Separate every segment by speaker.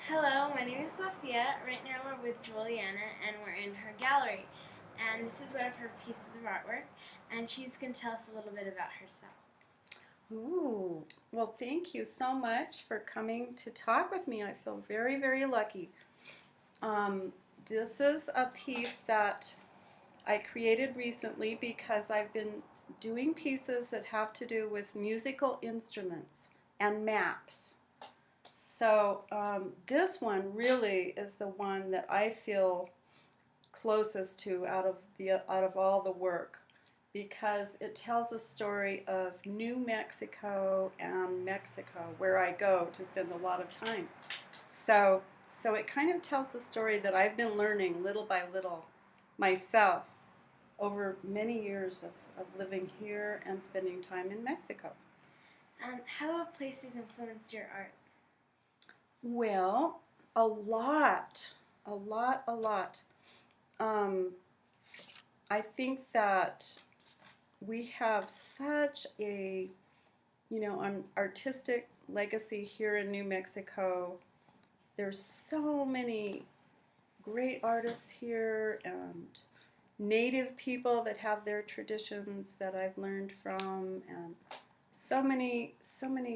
Speaker 1: Hello, my name is Sophia. Right now we're with Julianna and we're in her gallery. And this is one of her pieces of artwork, and she's going to tell us a little bit about herself.
Speaker 2: Ooh, well, thank you so much for coming to talk with me. I feel very, very lucky. This is a piece that I created recently because I've been doing pieces that have to do with musical instruments and maps. So this one really is the one that I feel closest to out of all the work, because it tells a story of New Mexico and Mexico, where I go to spend a lot of time. So it kind of tells the story that I've been learning little by little myself over many years of living here and spending time in Mexico.
Speaker 1: How have places influenced your art?
Speaker 2: Well, a lot, a lot, a lot. I think that we have such a, an artistic legacy here in New Mexico. There's so many great artists here and native people that have their traditions that I've learned from, and so many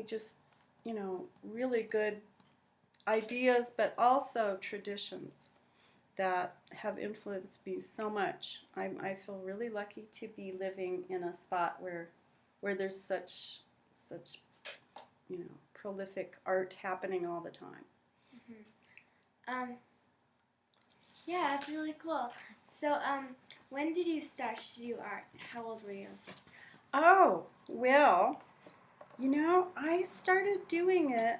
Speaker 2: just, really good ideas, but also traditions that have influenced me so much. I feel really lucky to be living in a spot where there's such prolific art happening all the time.
Speaker 1: Mm-hmm. Yeah, that's really cool. So, when did you start to do art? How old were you?
Speaker 2: Oh, well, I started doing it,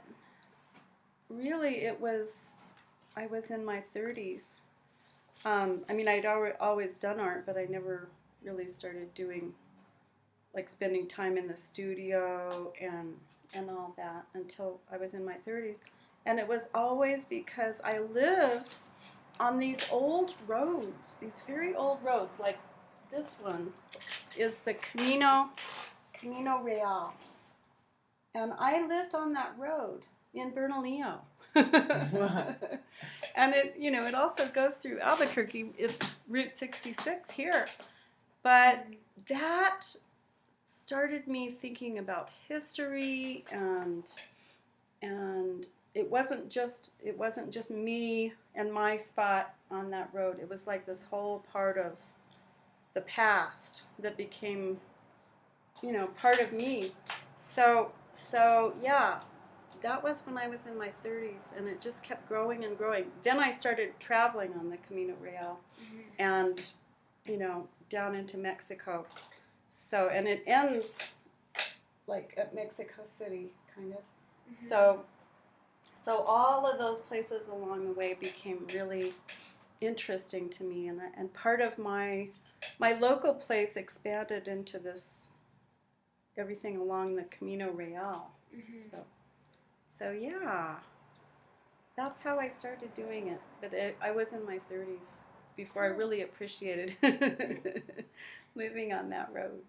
Speaker 2: really, I was in my 30s. I'd always done art, but I never really started doing, like, spending time in the studio and all that until I was in my 30s. And it was always because I lived on these old roads, these very old roads, like this one is the Camino Real. And I lived on that road in Bernalillo. And it also goes through Albuquerque. It's Route 66 here. But that started me thinking about history, and it wasn't just me and my spot on that road. It was like this whole part of the past that became, part of me. So yeah, that was when I was in my 30s, and it just kept growing and growing. Then I started traveling on the Camino Real, and down into Mexico. So, and it ends like at Mexico City, kind of. So all of those places along the way became really interesting to me, and part of my local place expanded into this, everything along the Camino Real. So yeah, that's how I started doing it. But I was in my 30s before I really appreciated living on that road.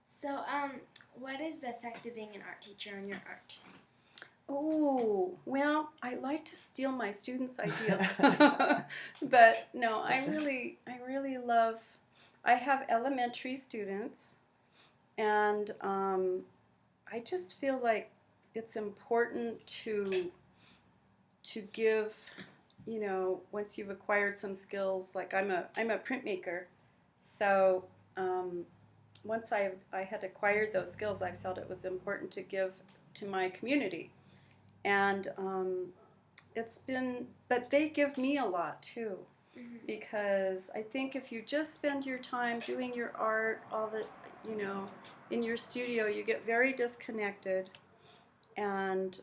Speaker 1: So, what is the effect of being an art teacher on your art?
Speaker 2: Oh, well, I like to steal my students' ideas. But no, I really love, I have elementary students, and I just feel like it's important to give, once you've acquired some skills. Like I'm a printmaker, so once I had acquired those skills, I felt it was important to give to my community, and but they give me a lot too, because I think if you just spend your time doing your art, in your studio, you get very disconnected, and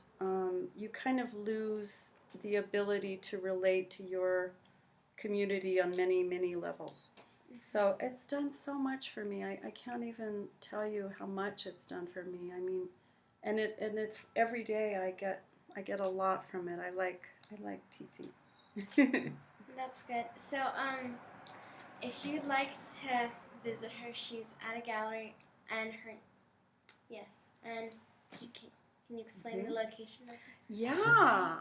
Speaker 2: you kind of lose the ability to relate to your community on many, many levels. So it's done so much for me. I can't even tell you how much it's done for me. And it's every day I get a lot from it. I like teaching.
Speaker 1: That's good. So, if you'd like to visit her, she's at a gallery, and Can you explain the location of it?
Speaker 2: Yeah.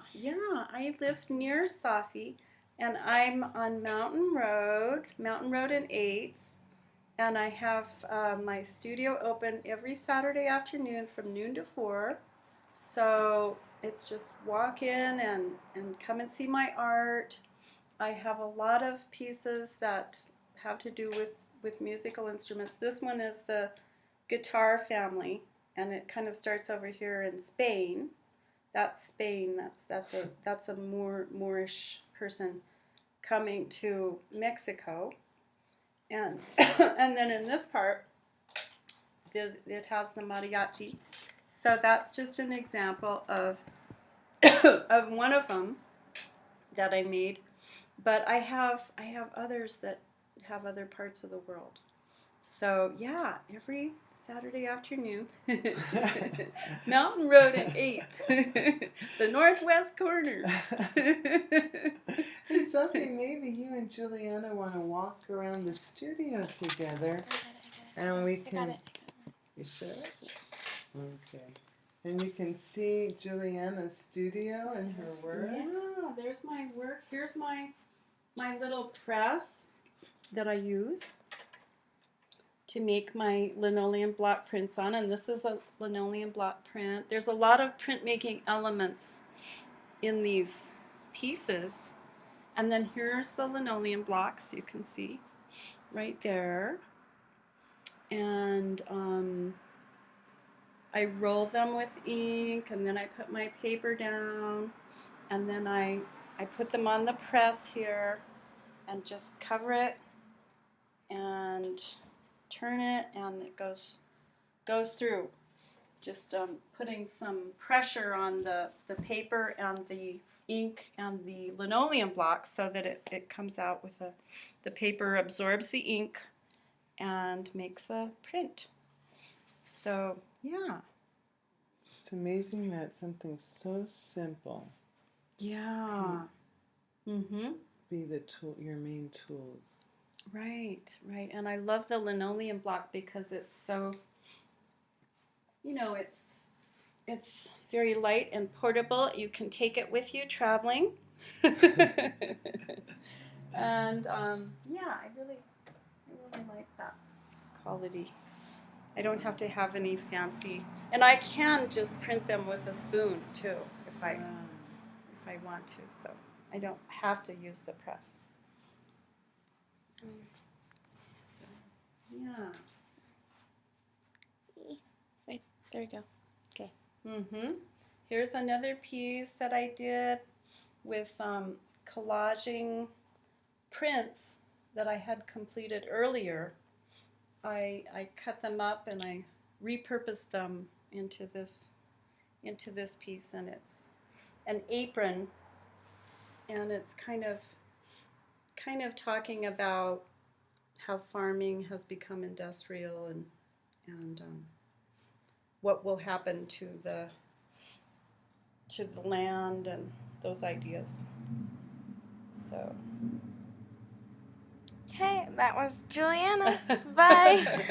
Speaker 2: I live near Sophie, and I'm on Mountain Road and 8th, and I have my studio open every Saturday afternoon from noon to 4. So it's just walk in and come and see my art. I have a lot of pieces that have to do with musical instruments. This one is the guitar family, and it kind of starts over here in Spain. That's Spain. That's a Moorish person coming to Mexico, and and then in this part, it has the mariachi. So that's just an example of of one of them that I made. But I have others that have other parts of the world. So yeah, every Saturday afternoon, Mountain Road and 8th, the northwest corner.
Speaker 3: Hey Sophie, maybe you and Julianna want to walk around the studio together, and we can.
Speaker 1: I got it.
Speaker 3: You sure?
Speaker 1: Yes.
Speaker 3: Okay. And you can see Julianna's studio and her work.
Speaker 2: Yeah, there's my work. Here's my little press that I use to make my linoleum block prints on, and this is a linoleum block print. There's a lot of printmaking elements in these pieces, and then here's the linoleum blocks you can see right there, and I roll them with ink, and then I put my paper down, and then I put them on the press here and just cover it and turn it, and it goes through. Just putting some pressure on the paper and the ink and the linoleum blocks so that it comes out with the paper absorbs the ink and makes a print. So yeah.
Speaker 3: It's amazing that something so simple
Speaker 2: Yeah.
Speaker 3: be the tool, your main tools.
Speaker 2: Right. And I love the linoleum block because it's so, it's very light and portable. You can take it with you traveling. And yeah, I really like that quality. I don't have to have any fancy, and I can just print them with a spoon too if I want to. So I don't have to use the press. Yeah.
Speaker 1: Wait, there we go. Okay.
Speaker 2: Here's another piece that I did with collaging prints that I had completed earlier. I cut them up and I repurposed them into this piece, and it's an apron, and it's kind of talking about how farming has become industrial and what will happen to the land and those ideas. So
Speaker 1: Okay, that was Julianna. Bye.